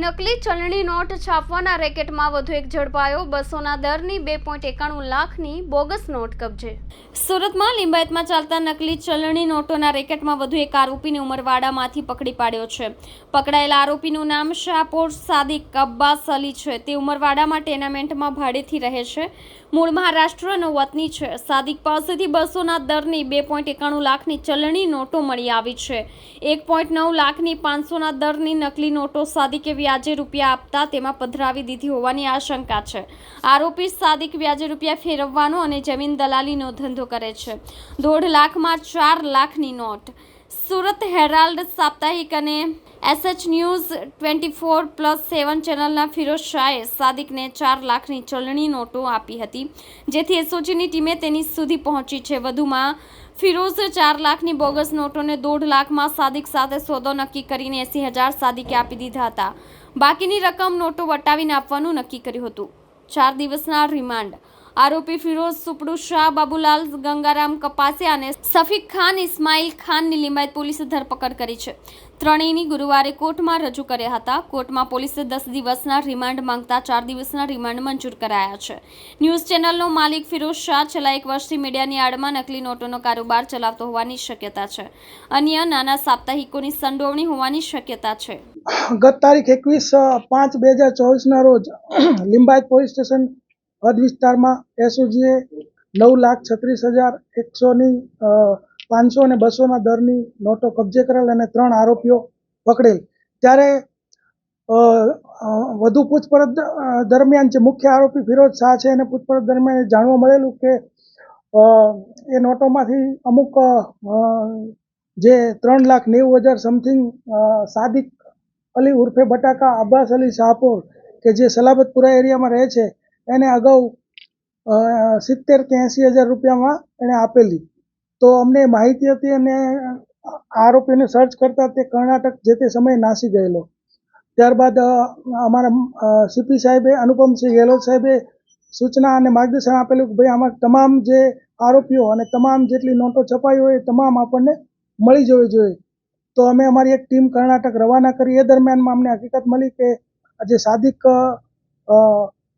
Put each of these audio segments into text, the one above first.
નકલી ચલણી નોટ છાપવાના રેકેટમાં વધુ એક ઝડપાયો। 200ના દરની 2.91 લાખની બોગસ નોટ કબજે। સુરતમાં લિંબાયતમાં ચાલતા નકલી ચલણી નોટોના રેકેટમાં વધુ એક આરોપીને ઉમરવાડામાંથી પકડી પાડ્યો છે। પકડાયેલા આરોપીનું નામ શાહપોર સાદિક અબ્બાસ અલી છે। તે ઉમરવાડામાં ટેનામેન્ટમાં ભાડેથી રહે છે। મૂળ મહારાષ્ટ્રનો વતની છે। સાદિક પાસેથી 200ના દરની 2.91 લાખની ચલણી નોટો મળી આવી છે। 1.9 લાખની 500ના દરની નકલી નોટો સાદિકે વ્યાજે રૂપિયા આપતા તેમાં પધરાવી દીધી હોવાની આશંકા છે। આરોપી સાદિક વ્યાજે રૂપિયા ફેરવવાનો અને જમીન દલાલીનો ધંધો કરે છે। 1.5 લાખમાં 4 લાખની નોટ। સુરત હેરાલ્ડ સાપ્તાહિક અને SH ન્યૂઝ 24+7 ચેનલના ફિરોઝ શાહે સાદિકને 4 લાખની ચલણી નોટો આપી હતી, જેથી એસઓજીની ટીમે તેની સુધી પહોંચી છે। વધુમાં ફિરોઝે 4 લાખની બોગસ નોટોને 1.5 લાખમાં સાદિક સાથે સોદો નક્કી કરીને 80,000 સાદિકે આપી દીધા હતા। બાકીની રકમ નોટો વટાવીને આપવાનું નક્કી કર્યું હતું। 4 દિવસના રિમાન્ડ। આરોપી ફિરોઝ સુપડુ શાહ, બાબુલાલ ગંગારામ કપાસિયા અને સફીક ખાન ઇસ્માઇલ ખાનની લિંબાયત પોલીસે ધરપકડ કરી છે। ત્રણેયની ગુરુવારે કોર્ટમાં રજૂ કર્યા હતા। કોર્ટમાં પોલીસે 10 દિવસના રિમાન્ડ માંગતા 4 દિવસના રિમાન્ડ મંજૂર કરાયા છે। ન્યૂઝ ચેનલનો માલિક ફિરોઝ શાહ છેલ્લા 1 વર્ષથી મીડિયાની આડમાં નકલી નોટોનો કારોબાર ચલાવતો હોવાની શક્યતા છે। અન્ય નાના સાપ્તાહિકોની સંડોવણી હોવાની શક્યતા છે। ગત તારીખ 21/5/2024ના રોજ લિંબાયત પોલીસ સ્ટેશન હદ વિસ્તારમાં એસઓજીએ 9,36,100ની 500 અને 200ના દરની નોટો કબજે કરેલ અને 3 આરોપીઓ પકડેલ। ત્યારે વધુ પૂછપરછ દરમિયાન જે મુખ્ય આરોપી ફિરોઝ શાહ છે એને પૂછપરછ દરમિયાન જાણવા મળેલું કે એ નોટોમાંથી અમુક જે 3,90,000 સમથિંગ સાદિક અલી ઉર્ફે બટાકા અબ્બાસ અલી શાહપોર કે જે સલાબતપુરા એરિયામાં રહે છે એને અગાઉ 70,000 કે 80,000 રૂપિયામાં એને આપેલી। તો અમને માહિતી હતી અને આરોપીને સર્ચ કરતા તે કર્ણાટક જે તે સમયે નાસી ગયેલો। ત્યારબાદ અમારા સીપી સાહેબે અનુપમસિંહ ગેહલોત સાહેબે સૂચના અને માર્ગદર્શન આપેલું કે ભાઈ આમાં તમામ જે આરોપીઓ અને તમામ જેટલી નોટો છપાઈ હોય એ તમામ આપણને મળી જવી જોઈએ। તો અમે અમારી એક ટીમ કર્ણાટક રવાના કરી। એ દરમિયાનમાં અમને હકીકત મળી કે જે સાદિક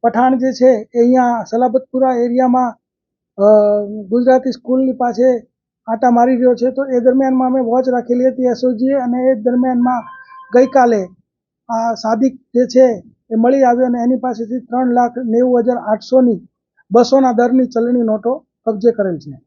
પઠાણ જે છે એ અહીંયા સલાબતપુરા એરિયામાં ગુજરાતી સ્કૂલની પાસે આંટા મારી રહ્યો છે। તો એ દરમિયાનમાં અમે વોચ રાખેલી હતી એસઓજીએ અને એ દરમિયાનમાં ગઈકાલે આ સાદિક જે છે એ મળી આવ્યો અને એની પાસેથી 3,90,800ની 200ના દરની ચલણી નોટો કબજે કરેલ છે।